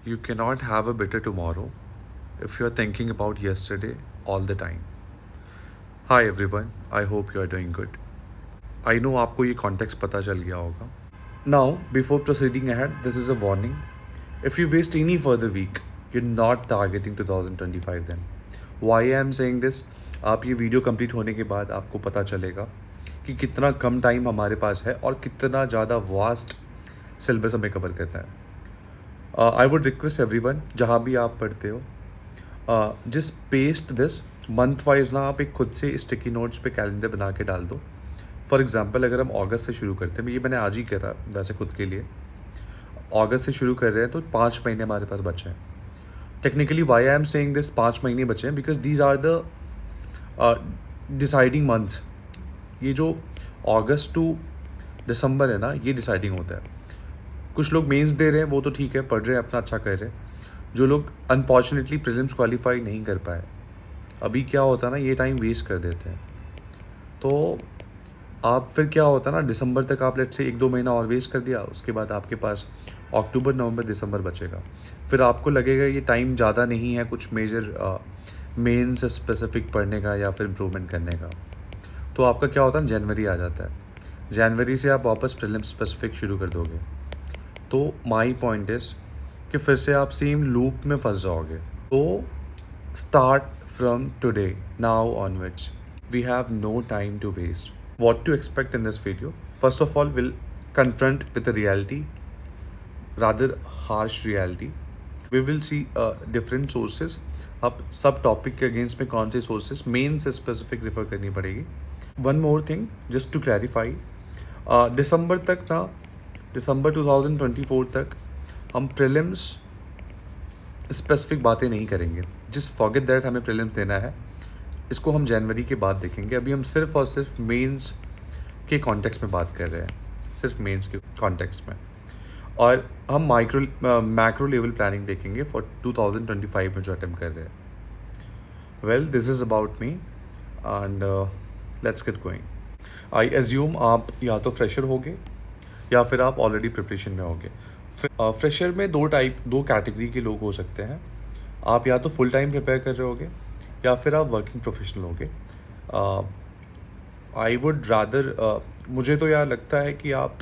You cannot have a better tomorrow if you're thinking about yesterday all the time. Hi everyone, I hope you are doing good. I know आपको ये context पता चल गया होगा. Now, before proceeding ahead, this is a warning. If you waste any further week, you're not targeting 2025 then. Why I am saying this? आप ये video complete होने के बाद आपको पता चलेगा कि कितना कम टाइम हमारे पास है और कितना ज़्यादा वास्ट सिलेबस हमें कवर करना है. आई वुड रिक्वेस्ट एवरीवन जहाँ भी आप पढ़ते हो, just paste this month wise ना. आप एक खुद से स्टिकी नोट्स पे कैलेंडर बना के डाल दो. फॉर एग्जांपल अगर हम अगस्त से शुरू करते हैं, ये मैंने आज ही करा वैसे खुद के लिए. अगस्त से शुरू कर रहे हैं तो 5 महीने हमारे पास बचे हैं. Technically why I am saying this 5 महीने बचे हैं because these are the deciding months. ये जो अगस्त टू दिसंबर है ना, ये डिसाइडिंग होता है. कुछ लोग मेंस दे रहे हैं, वो तो ठीक है, पढ़ रहे हैं, अपना अच्छा कर रहे हैं. जो लोग अनफॉर्चुनेटली प्रीलिम्स क्वालिफाई नहीं कर पाए, अभी क्या होता है ना, ये टाइम वेस्ट कर देते हैं. तो आप फिर क्या होता है ना, दिसंबर तक आप लेट से 1-2 महीना और वेस्ट कर दिया. उसके बाद आपके पास अक्टूबर नवंबर दिसंबर बचेगा. फिर आपको लगेगा ये टाइम ज़्यादा नहीं है कुछ मेजर मेन से स्पेसिफिक पढ़ने का या फिर इम्प्रूवमेंट करने का. तो आपका क्या होता है, जनवरी आ जाता है. जनवरी से आप वापस प्रीलिम्स स्पेसिफिक शुरू कर दोगे. तो माई पॉइंट इज़ कि फिर से आप सेम लूप में फंस जाओगे. तो start from today, now onwards. We have no time to waste. What to expect in this video? First of all, we'll confront with a reality, rather harsh reality. We will see different sources. अब सब topic के against में कौन से sources मेन से specific refer करनी पड़ेगी. One more thing just to clarify, दिसंबर तक ना, दिसंबर 2024 तक हम प्रीलिम्स स्पेसिफिक बातें नहीं करेंगे. जस्ट फॉरगेट दैट हमें प्रीलिम्स देना है. इसको हम जनवरी के बाद देखेंगे. अभी हम सिर्फ और सिर्फ मेंस के कॉन्टेक्स्ट में बात कर रहे हैं, सिर्फ मेंस के कॉन्टेक्स्ट में. और हम मैक्रो लेवल प्लानिंग देखेंगे फॉर 2025 में जो अटेम्प्ट कर रहे हैं. Well, this is about me and let's get going. I assume आप या तो फ्रेशर होगे या फिर आप ऑलरेडी प्रिपरेशन में होगे. फ्रेशर में दो कैटेगरी के लोग हो सकते हैं. आप या तो फुल टाइम प्रिपेयर कर रहे होगे या फिर आप वर्किंग प्रोफेशनल होगे. आई वुड रादर, मुझे तो यार लगता है कि आप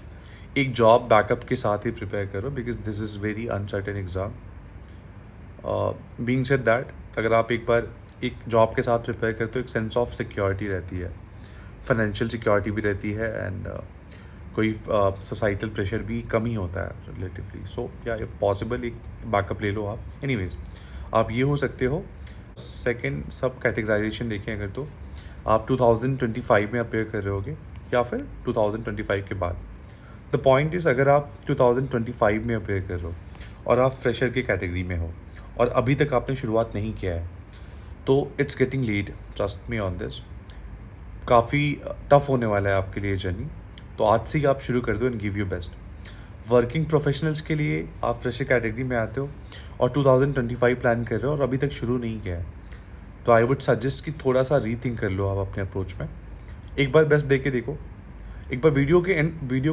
एक जॉब बैकअप के साथ ही प्रिपेयर करो because this is very uncertain exam. Being said that, अगर आप एक बार एक जॉब के साथ प्रिपेयर करते हो, एक सेंस ऑफ सिक्योरिटी रहती है, फाइनेंशियल सिक्योरिटी भी रहती है एंड कोई सोसाइटल प्रेशर भी कम ही होता है रिलेटिवली. सो या इफ पॉसिबल एक बैकअप ले लो आप. एनीवेज, आप ये हो सकते हो. सेकेंड सब कैटेगराइजेशन देखें अगर, तो आप 2025 में अपेयर कर रहे होगे या फिर 2025 के बाद. द पॉइंट इज़, अगर आप 2025 में अपेयर कर रहे हो और आप फ्रेशर की कैटेगरी में हो और अभी तक आपने शुरुआत नहीं किया है, तो it's getting late. Trust me on this. काफ़ी टफ होने वाला है आपके लिए जर्नी. तो आज से ही आप शुरू कर दो and give you best. Working professionals के लिए आप फ्रेशर कैटेगरी में आते हो और 2025 प्लान कर रहे हो और अभी तक शुरू नहीं किया है, तो आई वुड सजेस्ट कि थोड़ा सा रीथिंक कर लो आप अपने अप्रोच में. एक बार बेस्ट दे के देखो, एक बार वीडियो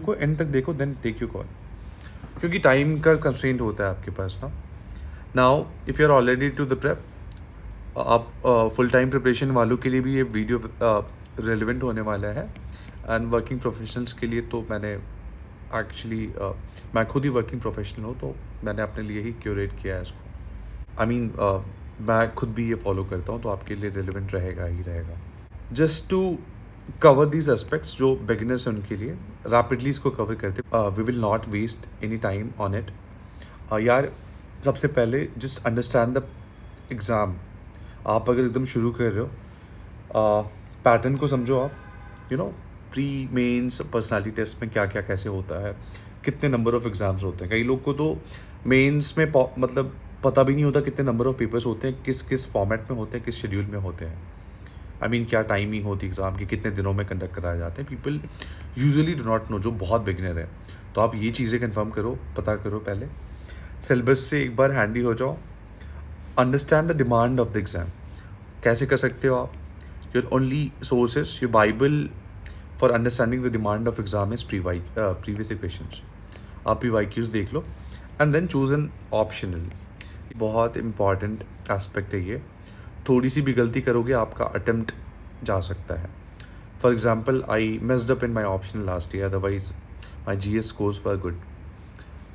को एंड तक देखो, देन टेक यू कॉल. क्योंकि टाइम का कंस्ट्रेंट होता है आपके पास ना. Now if you are already to the prep, आप फुल टाइम प्रिपरेशन वालों के लिए भी ये वीडियो रेलिवेंट होने वाला है. एंड वर्किंग प्रोफेशनल्स के लिए तो मैंने एक्चुअली मैं खुद ही वर्किंग प्रोफेशनल हूँ, तो मैंने अपने लिए ही क्यूरेट किया है इसको. आई मीन मैं खुद भी ये फॉलो करता हूँ, तो आपके लिए रेलिवेंट रहेगा ही रहेगा. Just to cover these aspects, जो बिगिनर्स हैं उनके लिए रैपिडली इसको कवर करते. We will not waste any time on it. यार, सबसे पहले जस्ट अंडरस्टैंड द एग्ज़ाम. आप अगर एकदम शुरू कर रहे हो, पैटर्न को समझो आप. You know, pre mains personality test में क्या क्या कैसे होता है, कितने नंबर ऑफ़ एग्ज़ाम्स होते हैं. कई लोग को तो मेंस में मतलब पता भी नहीं होता कितने नंबर ऑफ़ पेपर्स होते हैं, किस किस फॉर्मेट में होते हैं, किस शेड्यूल में होते हैं. आई मीन क्या टाइमिंग होती है एग्ज़ाम की, कितने दिनों में कंडक्ट कराए जाते हैं. People usually do not know, जो बहुत बिगिनर है. तो आप ये चीज़ें कंफर्म करो, पता करो पहले. सिलेबस से एक बार हैंडी हो जाओ. Understand the demand of the exam. कैसे कर सकते हो आप? Your only sources, your bible for understanding the demand of exam is previous questions. आप PYQs देख लो and then choose an optional. बहुत इम्पॉर्टेंट एस्पेक्ट है ये। थोड़ी सी भी गलती करोगे आपका अटेम्प्ट जा सकता है। For example I messed up in my optional last year, otherwise my GS scores were good.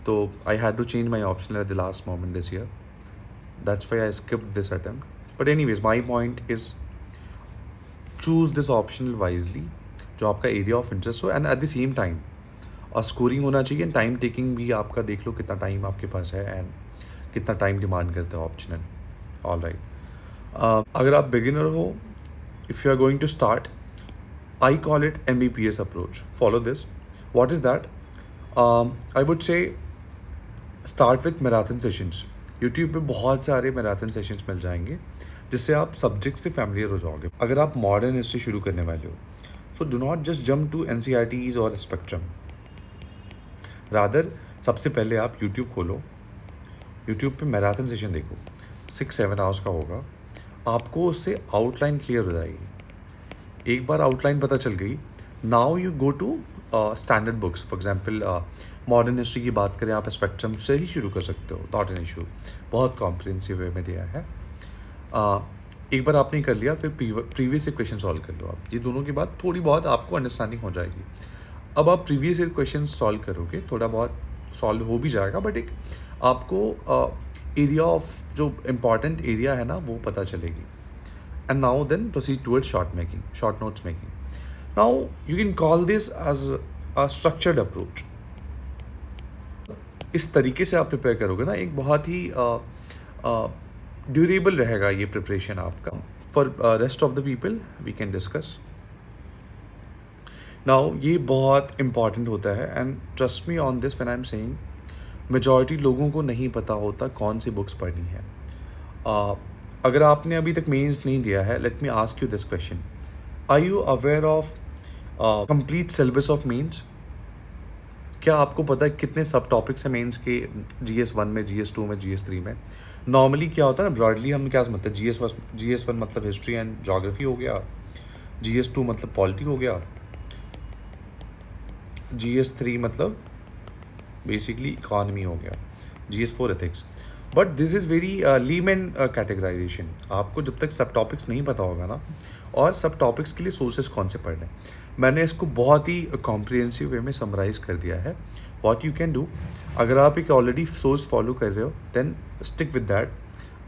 तो I had to change my optional at the last moment this year, that's why I skipped this attempt. But anyways my point is choose this optional wisely जो आपका area of interest हो, and at the same time और scoring होना चाहिए, and time taking भी आपका देख लो कितना टाइम आपके पास है एंड कितना टाइम डिमांड करता है ऑप्शनल। ऑल राइट, अगर आप बिगिनर हो, if you are going to start, I call it MBPS approach. Follow this. What is that? I would say start with marathon sessions. YouTube पे बहुत सारे marathon sessions मिल जाएंगे जिससे आप सब्जेक्ट से फैमिलियर हो जाओगे। अगर आप मॉडर्न हिस्ट्री शुरू करने वाले हो, so do not just jump to NCERTs और स्पेक्ट्रम। रादर सबसे पहले आप यूट्यूब खोलो, यूट्यूब पे मैराथन सेशन देखो, 6-7 आवर्स का होगा। आपको उससे आउटलाइन क्लियर हो जाएगी। एक बार आउटलाइन पता चल गई, now you go to standard books. For example modern history की बात करें, आप स्पेक्ट्रम से ही शुरू कर सकते हो, नॉट एन इशू। बहुत कॉम्प्रिहेंसिव वे में दिया है। एक बार आपने कर लिया, फिर प्रीवियस ईयर क्वेश्चन सॉल्व कर लो आप। ये दोनों के बाद थोड़ी बहुत आपको अंडरस्टैंडिंग हो जाएगी। अब आप प्रीवियस ईयर क्वेश्चन सॉल्व करोगे, थोड़ा बहुत सॉल्व हो भी जाएगा, बट एक आपको एरिया ऑफ जो इम्पॉर्टेंट एरिया है ना वो पता चलेगी। And now then proceed towards short notes making. Now you can call this as a structured approach. इस तरीके से आप प्रिपेयर करोगे ना, एक बहुत ही ड्यूरेबल रहेगा ये प्रिपरेशन आपका। For rest of the people we can discuss now. ये बहुत इंपॉर्टेंट होता है, and trust me on this when I am saying, majority लोगों को नहीं पता होता कौन सी बुक्स पढ़नी है। अगर आपने अभी तक मेंस नहीं दिया है, let me ask you this question, are you aware of complete syllabus of mains? क्या आपको पता है कितने सब टॉपिक्स हैं मेंस के? GS1 में, GS2 में, GS3 में। नॉर्मली क्या होता है ना, ब्रॉडली हम क्या समझते हैं, GS1 मतलब हिस्ट्री एंड जोग्राफी हो गया, GS2 मतलब पॉलिटी हो गया, GS3 मतलब बेसिकली इकॉनमी हो गया, GS4 ethics. But this is very layman categorisation. आपको जब तक सब टॉपिक्स नहीं पता होगा ना, और सब टॉपिक्स के लिए सोर्सेज कौन से पढ़ने, मैंने इसको बहुत ही कॉम्प्रिहेंसिव वे में समराइज़ कर दिया है। व्हाट यू कैन डू, अगर आप एक ऑलरेडी सोर्स फॉलो कर रहे हो, then stick with that.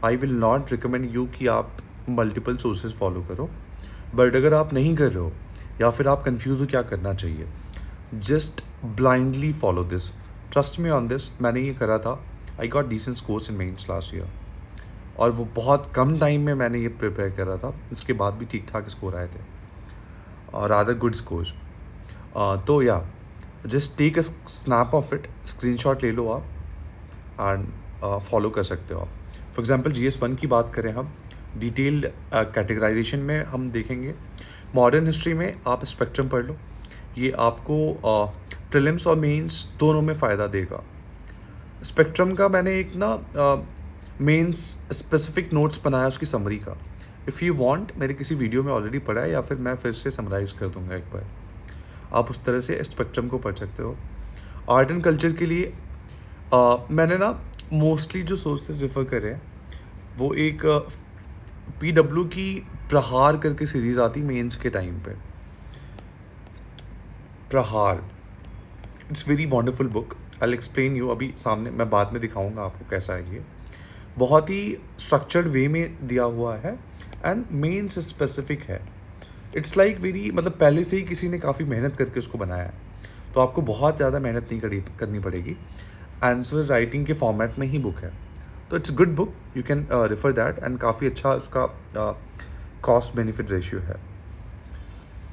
I will not recommend you कि आप मल्टीपल सोर्सेज फॉलो करो। बट अगर आप नहीं कर रहे हो या फिर आप कंफ्यूज हो क्या करना चाहिए, just blindly follow this. Trust me on this, मैंने ये करा था। I got decent scores in mains last year, और वो बहुत कम टाइम में मैंने ये प्रिपेयर करा था। उसके बाद भी ठीक ठाक स्कोर आए थे, और रादर गुड स्कोर्स। तो yeah just take a snap of it, screenshot ले लो आप, एंड फॉलो कर सकते हो आप। फॉर एग्जांपल GS1 की बात करें हम, डिटेल्ड कैटेगराइजेशन में हम देखेंगे। मॉडर्न हिस्ट्री में आप स्पेक्ट्रम पढ़ लो, ये आपको प्रीलिम्स और मेंस दोनों में फ़ायदा देगा। स्पेक्ट्रम का मैंने एक ना मेंस स्पेसिफिक नोट्स बनाया उसकी समरी का। इफ़ यू वांट, मेरे किसी वीडियो में ऑलरेडी पढ़ा है, या फिर मैं फिर से समराइज़ कर दूंगा एक बार, आप उस तरह से स्पेक्ट्रम को पढ़ सकते हो। आर्ट एंड कल्चर के लिए मैंने ना मोस्टली जो सोर्सेज रेफर करे हैं, वो एक PW की प्रहार करके सीरीज़ आती मेंस के टाइम पे। प्रहार, it's very wonderful book. I will explain you, अभी सामने मैं बाद में दिखाऊंगा आपको कैसा है ये। बहुत ही स्ट्रक्चर्ड वे में दिया हुआ है, एंड मेंस स्पेसिफिक है। इट्स लाइक वेरी, मतलब पहले से ही किसी ने काफ़ी मेहनत करके उसको बनाया है, तो आपको बहुत ज़्यादा मेहनत नहीं करनी पड़ेगी। आंसर राइटिंग के फॉर्मेट में ही बुक है, तो it's good book, you can refer that, and काफ़ी अच्छा उसका कॉस्ट बेनिफिट रेशियो है।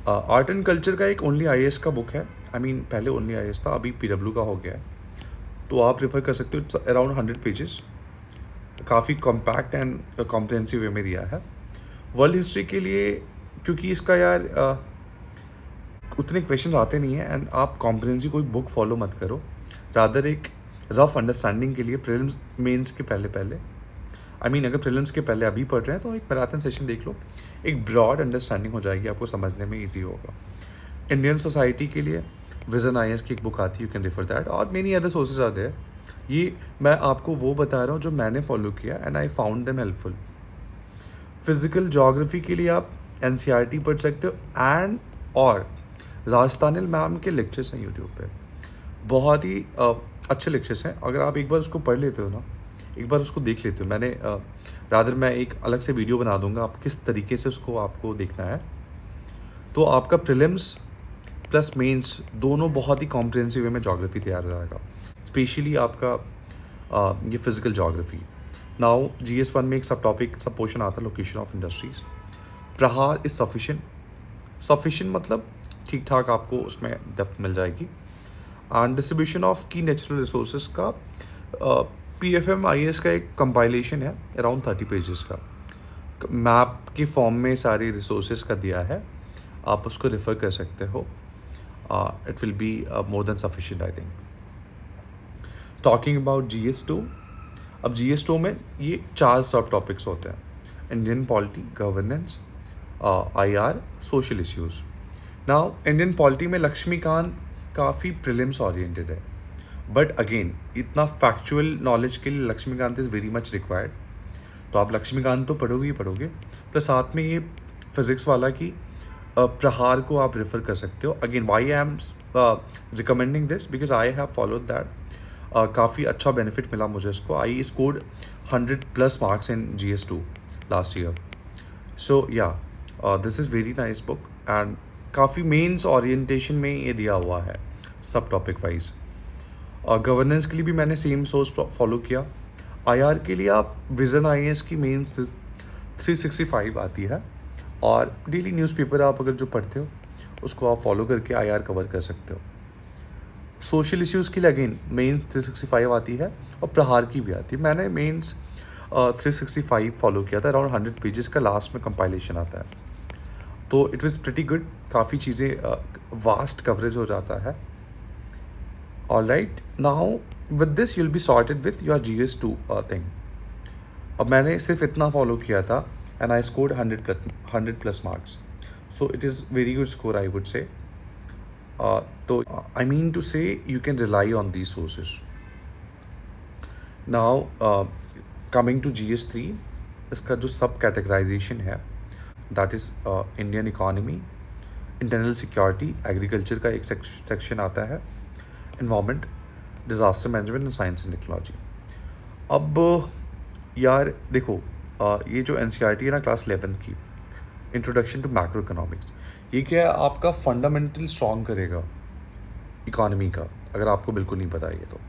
आर्ट एंड कल्चर का एक ओनली IAS का बुक है। पहले ओनली IAS था, अभी PW का हो गया है, तो आप रेफर कर सकते हो। इट्स अराउंड 100 पेजेस, काफ़ी कॉम्पैक्ट एंड कॉम्प्रिहेंसिव वे में दिया है। वर्ल्ड हिस्ट्री के लिए, क्योंकि इसका यार उतने क्वेश्चन आते नहीं हैं, एंड आप कॉम्प्रिहेंसिव कोई बुक फॉलो मत करो, रादर एक रफ अंडरस्टैंडिंग के लिए प्रीलिम्स मेंस के पहले अगर प्रीलिम्स के पहले अभी पढ़ रहे हैं तो एक मैराथन सेशन देख लो, एक ब्रॉड अंडरस्टैंडिंग हो जाएगी, आपको समझने में ईजी होगा। इंडियन सोसाइटी के लिए विजन IAS की एक बुक आती है, यू कैन रेफर दैट, और many other sources are there. ये मैं आपको वो बता रहा हूँ जो मैंने फॉलो किया and I found them helpful. Physical geography के लिए आप एनसीईआरटी पढ़ सकते हो एंड और राजस्थानिल मैम के लेक्चर्स हैं यूट्यूब पे, बहुत ही अच्छे लेक्चर्स हैं। अगर आप एक बार उसको पढ़ लेते हो ना, एक बार उसको देख लेते हो, मैंने रादर मैं एक अलग से वीडियो बना दूंगा आप किस तरीके से उसको आपको देखना है, तो आपका प्रीलिम्स प्लस मेंस दोनों बहुत ही कॉम्प्रिहेंसिव वे में ज्योग्राफी तैयार हो जाएगा, स्पेशली आपका ये फिजिकल ज्योग्राफी। नाउ GS1 में एक सब टॉपिक सब पोर्शन आता है लोकेशन ऑफ इंडस्ट्रीज। प्रहार इज सफिशिएंट मतलब ठीक ठाक आपको उसमें डेप्थ मिल जाएगी। एंड डिस्ट्रीब्यूशन ऑफ की नेचुरल रिसोर्सेज का PFM IAS का एक कंपाइलेशन है अराउंड 30 पेजेस का, मैप के फॉर्म में सारे रिसोर्सेज का दिया है, आप उसको रेफ़र कर सकते हो। It will be more than sufficient I think. Talking about GS2, अब GS2 में ये 4 सब टॉपिक्स होते हैं, Indian polity, governance, IR, social issues. Now Indian polity में लक्ष्मीकांत काफ़ी प्रीलिम्स ओरिएंटेड है, बट अगेन इतना फैक्चुअल नॉलेज के लिए Laxmikanth is very much required, तो आप लक्ष्मीकांत तो पढ़ोगे ही पढ़ोगे, प्लस साथ में ये फिज़िक्स वाला की प्रहार को आप रेफ़र कर सकते हो। Again why I am recommending this because I have followed that, काफ़ी अच्छा बेनिफिट मिला मुझे इसको। I scored 100+ marks in GS2 last year. So yeah this is very nice book and काफ़ी मेंस ओरिएंटेशन में ये दिया हुआ है सब टॉपिक वाइज। गवर्नेंस के लिए भी मैंने सेम सोर्स फॉलो किया। IR के लिए आप विज़न IAS की मेंस 365 आती है, और डेली न्यूज़पेपर आप अगर जो पढ़ते हो उसको आप फॉलो करके IR कवर कर सकते हो। सोशल इश्यूज़ के लिए अगेन मेंस 365 आती है और प्रहार की भी आती है। मैंने मेंस 365 फॉलो किया था, अराउंड 100 पेजेस का लास्ट में कंपाइलेशन आता है, तो इट वाज प्रिटी गुड, काफ़ी चीज़ें वास्ट कवरेज हो जाता है। Alright, now with this you'll be sorted with your GS2 thing. अब मैंने सिर्फ इतना फॉलो किया था and I scored 100+ marks, so it is very good score I would say. तो I mean to say you can rely on these sources. Now coming to GS3, इसका जो सब कैटेगराइजेशन है that is Indian economy, internal security, agriculture का एक section आता है, environment, disaster management and science and technology. अब यार देखो, ये जो NCERT है ना क्लास 11 की, इंट्रोडक्शन टू मैक्रो इकोनॉमिक्स, ये क्या है, आपका फंडामेंटल स्ट्रॉन्ग करेगा इकॉनमी का, अगर आपको बिल्कुल नहीं पता ये तो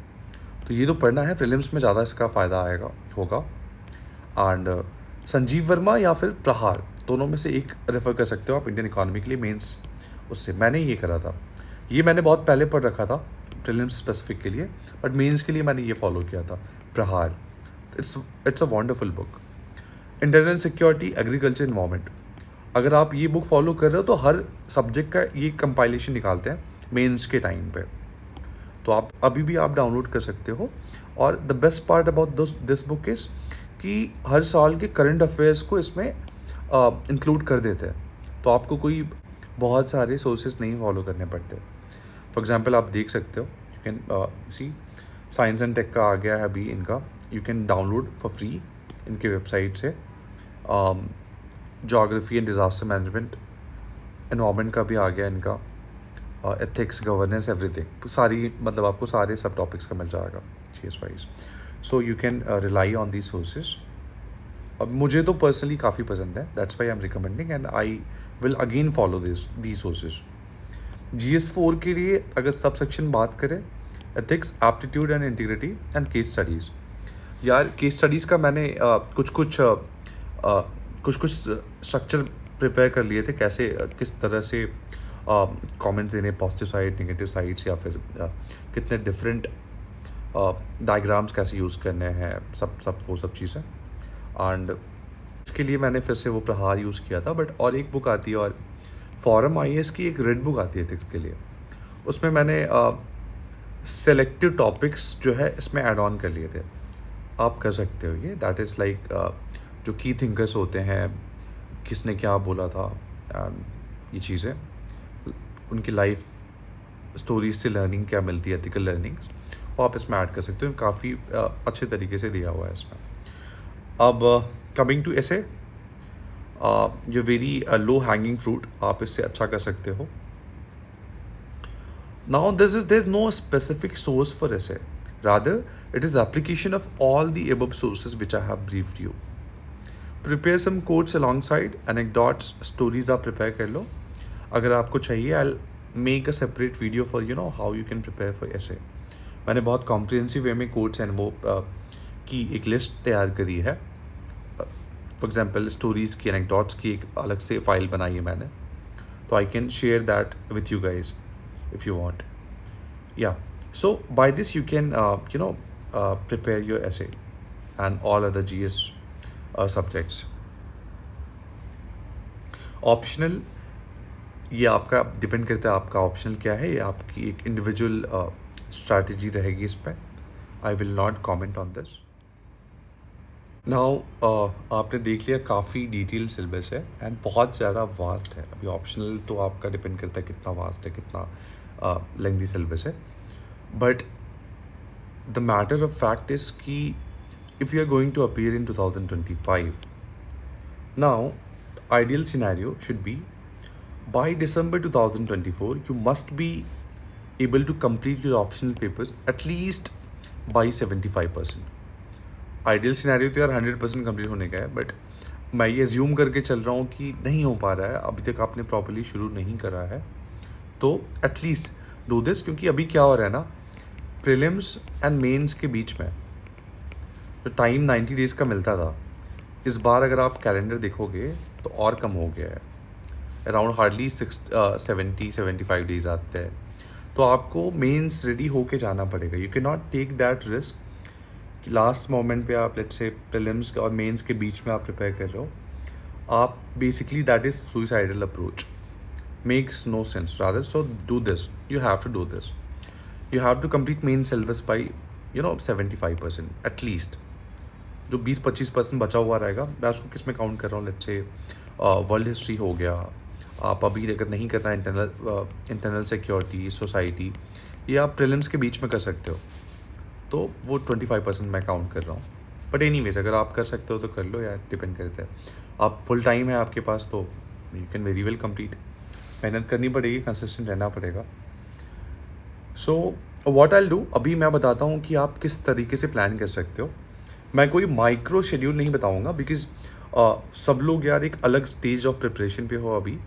ये तो पढ़ना है, प्रीलिम्स में ज़्यादा इसका फ़ायदा आएगा होगा। एंड संजीव वर्मा या फिर प्रहार, दोनों में से एक रेफ़र कर सकते हो आप इंडियन इकॉनमी के लिए मेंस। उससे मैंने ये करा था, ये मैंने बहुत पहले पढ़ रखा था प्रीलिम्स स्पेसिफिक के लिए, बट मेंस के लिए मैंने ये फॉलो किया था प्रहार। It's a wonderful book. Internal security, agriculture, environment, अगर आप ये बुक फॉलो कर रहे हो तो हर सब्जेक्ट का ये कंपाइलेशन निकालते हैं मेंस के टाइम पे, तो आप अभी भी आप डाउनलोड कर सकते हो। और the best part about this book is कि हर साल के करंट अफेयर्स को इसमें इंक्लूड कर देते हैं, तो आपको कोई बहुत सारे सोर्सेज नहीं फॉलो करने पड़ते। फॉर एग्जांपल आप देख सकते हो, you can see science and tech का आ गया है अभी इनका, you can download for free इनके वेबसाइट से। Geography and disaster management, environment का भी आ गया इनका, एथिक्स, गवर्नेंस, एवरीथिंग, सारी मतलब आपको सारे सब टॉपिक्स का मिल जाएगा GS wise. So you can rely on these sources. अब मुझे तो पर्सनली काफ़ी पसंद है, that's why I am recommending and I will again follow the sources. GS4 के लिए अगर सब सेक्शन बात करें, ethics, aptitude and integrity and case studies. यार केस स्टडीज़ का मैंने कुछ कुछ स्ट्रक्चर प्रिपेयर कर लिए थे, कैसे किस तरह से कमेंट देने, पॉजिटिव साइड, नेगेटिव साइड्स, या फिर कितने डिफरेंट डायग्राम्स कैसे यूज़ करने हैं, सब वो सब चीज़ें। एंड इसके लिए मैंने फिर से वो प्रहार यूज़ किया था, बट और एक बुक आती है, और फॉरम IAS की एक रेड बुक आती है एथिक्स के लिए, उसमें मैंने सेलेक्टिव टॉपिक्स जो है इसमें ऐड ऑन कर लिए थे। आप कर सकते हो ये, दैट इज़ लाइक जो की थिंकर्स होते हैं, किसने क्या बोला था, ये चीज़ें, उनकी लाइफ स्टोरीज से लर्निंग क्या मिलती है, एथिकल लर्निंग्स, वो आप इसमें ऐड कर सकते हो, काफ़ी अच्छे तरीके से दिया हुआ है इसमें। अब कमिंग टू ऐसे जो वेरी लो हैंगिंग फ्रूट, आप इससे अच्छा कर सकते हो। Now there is no specific source for essay. Rather, it is the application of all the above sources which I have briefed you. Prepare some quotes alongside, anecdotes, stories आप prepare कर लो. अगर आपको चाहिए I'll make a separate video for how you can prepare for essay. मैंने बहुत comprehensive way में quotes and वो की एक list तैयार करी है. For example, stories की, anecdotes की एक अलग से file बनाई है मैंने, तो I can share that with you guys if you want. Yeah, so by this you can prepare your essay and all other GS subjects. Optional, ये आपका डिपेंड करता है आपका ऑप्शनल क्या है, ये आपकी एक इंडिविजुअल स्ट्रैटेजी रहेगी इस पर. आई will not comment on this. Now आपने देख लिया काफ़ी डिटेल सिलेबस है एंड बहुत ज़्यादा वास्ट है. अभी ऑप्शनल तो आपका डिपेंड करता है कितना वास्ट है, कितना लेंथी सिलेबस है. But the matter of fact is कि if you are going to appear in 2025, now ideal scenario should be by December 2024 you must be able to complete your optional papers at least by 75%. Ideal scenario तो यार 100% complete होने का है, but मैं ये assume करके चल रहा हूँ कि नहीं हो पा रहा है, अभी तक आपने प्रॉपर्ली शुरू नहीं करा है, तो एटलीस्ट डू दिस. क्योंकि अभी क्या हो रहा है ना, प्रीलिम्स एंड मेंस के बीच में जो टाइम 90 डेज़ का मिलता था, इस बार अगर आप कैलेंडर देखोगे तो और कम हो गया है. अराउंड हार्डली 70-75 डेज आते हैं. तो आपको मेंस रेडी होके जाना पड़ेगा. You can not take that risk कि लास्ट मोमेंट पे आप लेट्स से प्रीलिम्स और मेंस के बीच में आप प्रिपेयर कर रहे हो. आप basically that is suicidal approach, makes no sense. Rather so do this, you have to do this. You have to complete main syllabus by 75% at least. जो 20-25% बचा हुआ रहेगा, मैं उसको किस में काउंट कर रहा हूँ, लेट्स से वर्ल्ड हिस्ट्री हो गया. आप अभी अगर नहीं करना इंटरनल सिक्योरिटी, सोसाइटी, ये आप प्रीलिम्स के बीच में कर सकते हो, तो वो 25% मैं काउंट कर रहा हूँ. बट एनीवेज अगर आप कर सकते हो तो कर लो यार, डिपेंड करता है. आप फुल टाइम है आपके पास तो you can very well complete. मेहनत करनी पड़ेगी, कंसिस्टेंट रहना पड़ेगा. सो व्हाट आई डू, अभी मैं बताता हूँ कि आप किस तरीके से प्लान कर सकते हो. मैं कोई माइक्रो शेड्यूल नहीं बताऊँगा, बिकॉज सब लोग यार एक अलग स्टेज ऑफ प्रिपरेशन पे हो अभी,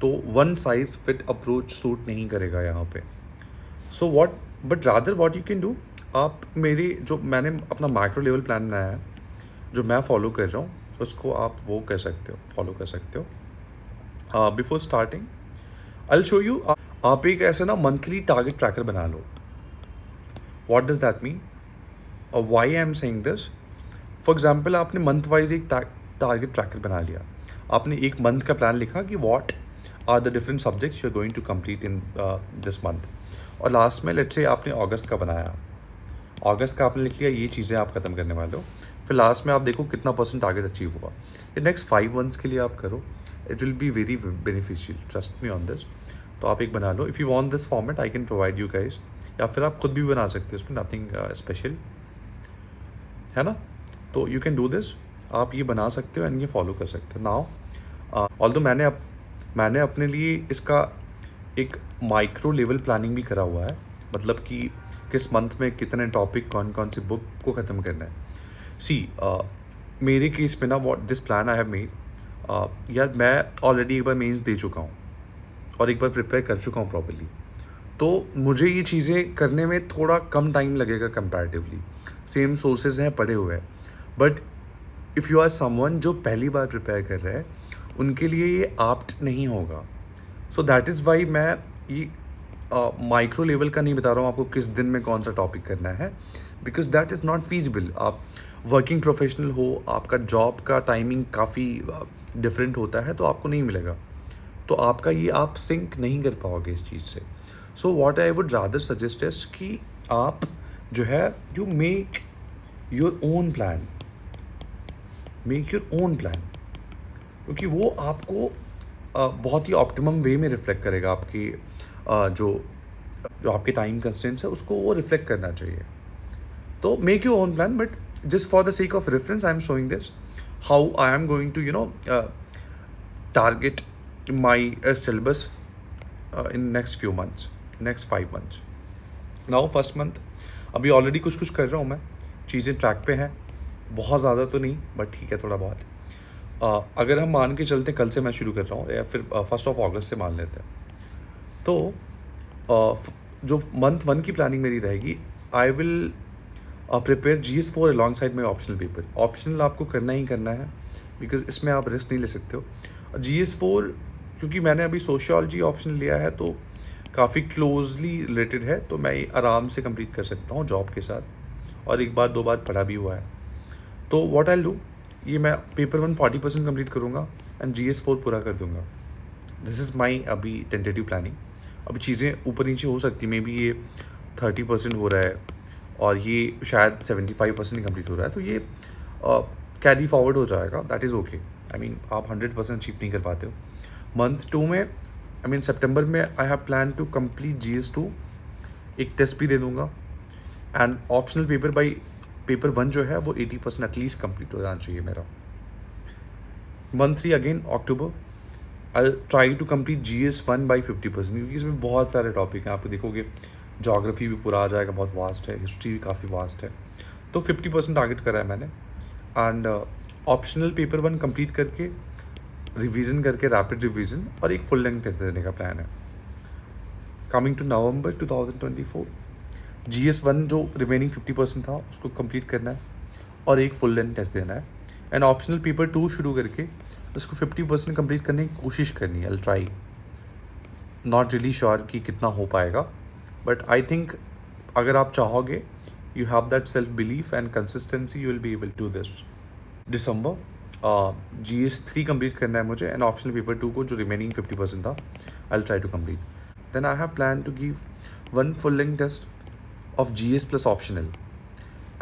तो one size fit approach suit नहीं करेगा यहाँ पे. So what, but rather what you can do, आप मेरे जो मैंने अपना माइक्रो लेवल प्लान बनाया है, जो मैं फॉलो कर रहा हूँ, उसको आप वो कर सकते हो, फॉलो कर सकते हो. Before starting I will show you. आप एक ऐसा ना मंथली टारगेट ट्रैकर बना लो. What does that mean, why I am saying this. For example आपने मंथ वाइज एक टारगेट ट्रैकर बना लिया. आपने एक मंथ का प्लान लिखा कि what are the different subjects you are going to complete in this month. और लास्ट में लेट्स से आपने अगस्त का बनाया, अगस्त का आपने लिख लिया ये चीज़ें आप ख़त्म करने वाले हो. फिर लास्ट में आप देखो कितना % टारगेट अचीव हुआ. ये नेक्स्ट 5 मंथ्स के लिए आप करो, it will be very beneficial, trust me on this. तो आप एक बना लो. If you want this format I can provide you guys, या फिर आप खुद भी बना सकते हो, उसमें नथिंग स्पेशल है ना. तो यू कैन डू दिस, आप ये बना सकते हो एंड ये फॉलो कर सकते हो. नाउ ऑल्दो मैंने अपने लिए इसका एक माइक्रो लेवल प्लानिंग भी करा हुआ है, मतलब कि किस मंथ में कितने टॉपिक, कौन कौन सी बुक को ख़त्म करना है. सी मेरे केस में ना what this plan I have made, यार मैं ऑलरेडी एक बार मेंस दे चुका हूँ और एक बार प्रिपेयर कर चुका हूँ प्रॉपर्ली, तो मुझे ये चीज़ें करने में थोड़ा कम टाइम लगेगा कंपैरेटिवली. सेम सोर्सेज हैं, पढ़े हुए हैं. But if you are someone जो पहली बार प्रिपेयर कर रहा है, उनके लिए ये आप्ट नहीं होगा. सो दैट इज़ वाई मैं ये माइक्रो लेवल का नहीं बता रहा हूँ आपको किस दिन में कौन सा टॉपिक करना है, because that is not feasible. आप वर्किंग प्रोफेशनल हो, आपका जॉब का टाइमिंग काफ़ी डिफरेंट होता है, तो आपको नहीं मिलेगा, तो आपका ये आप सिंक नहीं कर पाओगे इस चीज़ से. So what I would rather suggest is कि आप जो है you make your own plan, क्योंकि वो आपको बहुत ही ऑप्टिमम वे में रिफ्लेक्ट करेगा आपकी जो जो आपके टाइम कंस्ट्रेंट्स है उसको वो रिफ्लेक्ट करना चाहिए. तो make your own plan, but just for the sake of reference I am showing this how I am going to target my syllabus in next few months, next 5 months. Now first month अभी already कुछ कुछ कर रहा हूँ मैं, चीज़ें track पे हैं, बहुत ज़्यादा तो नहीं बट ठीक है थोड़ा बहुत. अगर हम मान के चलते कल से मैं शुरू कर रहा हूँ या फिर 1 अगस्त से मान लेते हैं, तो जो मंथ 1 की प्लानिंग मेरी रहेगी, I will prepare GS4 along side में ऑप्शनल पेपर. ऑप्शनल आपको करना ही करना है बिकॉज इसमें आप रिस्क नहीं ले सकते हो. GS4 क्योंकि मैंने अभी सोशियोलॉजी ऑप्शनल लिया है तो काफ़ी क्लोजली रिलेटेड है, तो मैं आराम से कंप्लीट कर सकता हूँ जॉब के साथ, और एक बार 2 बार पढ़ा भी हुआ है. तो व्हाट आई डू, ये मैं पेपर 1 40% कंप्लीट करूँगा एंड GS4 पूरा कर दूँगा. दिस इज़ माई अभी टेंटेटिव प्लानिंग. अभी चीज़ें ऊपर नीचे हो सकती, मे बी ये 30% हो रहा है और ये शायद 75% कंप्लीट हो रहा है, तो ये कैरी फॉरवर्ड हो जाएगा. That is okay. I mean आप 100% अचीव नहीं कर पाते हो. मंथ 2 में आई मीन सितंबर में I have plan to complete GS2, एक टेस्ट भी दे दूँगा and optional paper by paper 1 जो है वो 80% एटलीस्ट कंप्लीट हो जाना चाहिए मेरा. Month 3 again October I try to complete GS1 by 50%, क्योंकि इसमें बहुत सारे टॉपिक हैं. आप देखोगे जोग्राफी भी पूरा आ जाएगा, बहुत वास्ट है, हिस्ट्री भी काफ़ी वास्ट है, तो 50% टारगेट करा है मैंने. एंड ऑप्शनल पेपर 1 कंप्लीट करके रिवीजन करके रैपिड रिवीजन और एक फुल लेंथ टेस्ट देने का प्लान है. कमिंग टू नवंबर 2024 GS1 जो रिमेनिंग 50% था उसको कंप्लीट करना है और एक फुल लेंथ टेस्ट देना है. एंड ऑप्शनल पेपर 2 शुरू करके उसको 50% कंप्लीट करने की कोशिश करनी है. I try, not really sure कि कितना हो पाएगा, बट आई थिंक अगर आप चाहोगे, you have that self belief and consistency, you will be able to this. दिसंबर GS3 कंप्लीट करना है मुझे एंड ऑप्शनल पेपर 2 को जो रिमेनिंग 50% था I try to complete. Then I have plan to give 1 full length test of GS plus optional.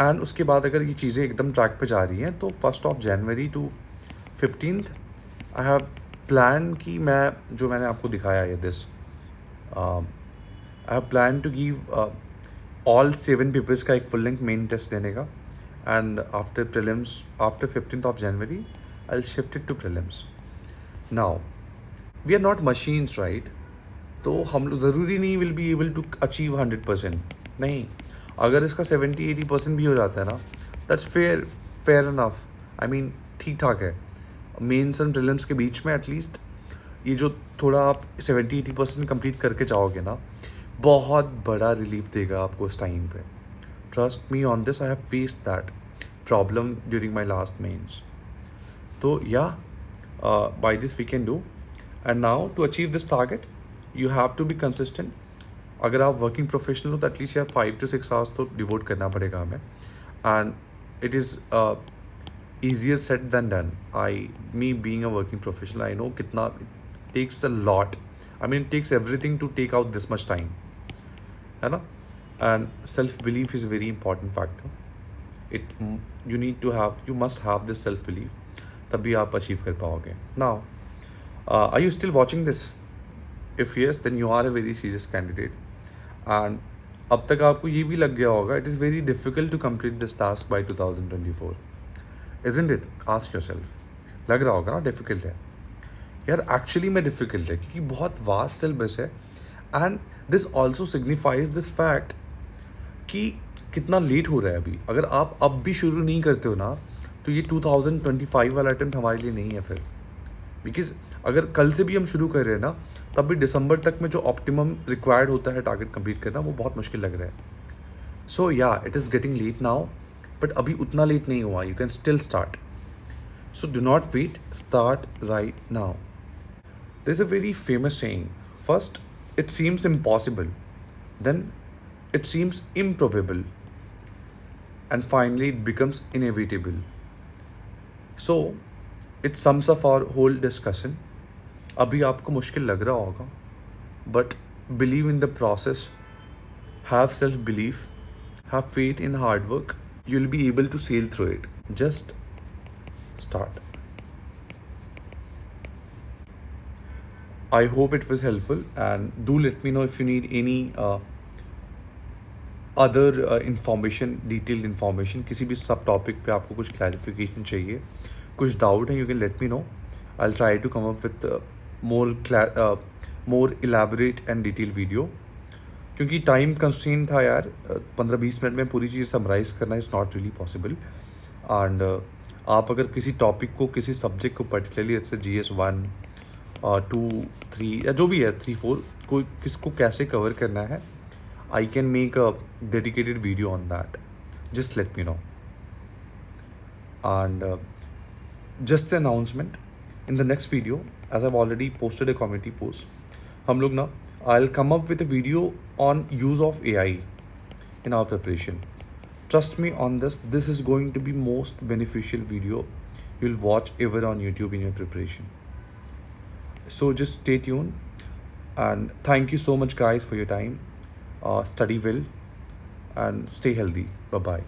And उसके बाद अगर ये चीज़ें एकदम ट्रैक पे जा रही हैं तो 1 January to 15 I have plan कि मैं जो मैंने आपको दिखाया है this, I have plan to give all 7 papers का एक फुल लेंथ मेन टेस्ट देने का. And after prelims after 15 January I will shift it to prelims. Now we are not machines right, तो हम लोग ज़रूरी नहीं will be able to achieve 100%. नहीं, अगर इसका 70-80% भी हो जाता है ना, that's fair enough. I mean ठीक ठाक है. मेंस एंड प्रीलिम्स के बीच में एटलीस्ट ये जो थोड़ा आप 70-80% कंप्लीट करके जाओगे ना, बहुत बड़ा रिलीफ देगा आपको उस टाइम पे. Trust me on this, I have faced that problem during my last mains. तो yeah by this we can do. And now to achieve this target you have to be consistent. अगर आप working professional हो तो at least यार 5 to 6 hours तो devote करना पड़ेगा हमें. And it is easier said than done. Me being a working professional, I know kitna it takes a lot. I mean, it takes everything to take out this much time, है ना. And self belief is a very important factor. You must have this self belief, तभी आप achieve कर पाओगे. Now, are you still watching this? If yes, then you are a very serious candidate. And अब तक आपको ये भी लग गया होगा, it is very difficult to complete this task by 2024. Isn't it? Ask yourself. लग रहा होगा ना डिफ़िकल्ट है यार. एक्चुअली में डिफ़िकल्ट है क्योंकि बहुत वास्ट सिलेबस है. And this also signifies this fact कि कितना लेट हो रहा है अभी. अगर आप अब भी शुरू नहीं करते हो ना, तो ये 2025 वाला अटेम्प्ट हमारे लिए नहीं है फिर. बिकॉज अगर कल से भी हम शुरू कर रहे हैं ना, तब भी दिसंबर तक में जो ऑप्टिमम रिक्वायर्ड होता है टारगेट कंप्लीट करना, वो बहुत मुश्किल लग रहा है. So yeah it is getting late now, but अभी उतना लेट नहीं हुआ. You can still start. So do not wait, start right now. There is a very famous saying, first it seems impossible, then it seems improbable, and finally it becomes inevitable. So it sums up our whole discussion. अभी आपको मुश्किल लग रहा होगा, but believe in the process, have self belief, have faith in hard work. You'll be able to sail through it. Just start. I hope it was helpful, and do let me know if you need any other information, detailed information, किसी भी सब topic पे आपको कुछ clarification चाहिए, कुछ doubt है, you can let me know. I try to come up with more elaborate and detail video. क्योंकि टाइम कंस्ट्रेंट था यार, 15-20 मिनट में पूरी चीज़ समराइज करना is not really possible. And आप अगर किसी टॉपिक को, किसी सब्जेक्ट को पर्टिकुलरली जैसे GS1 2 3 या जो भी है 3 4 कोई किसको कैसे कवर करना है, I can make a dedicated video on that. Just let me know. And just an announcement, in the next video, as I've already posted a community post, हम लोग ना, I'll come up with a video on use of AI in our preparation. Trust me on this. This is going to be most beneficial video you'll watch ever on YouTube in your preparation. So just stay tuned, and thank you so much guys for your time. Study well and stay healthy. Bye bye.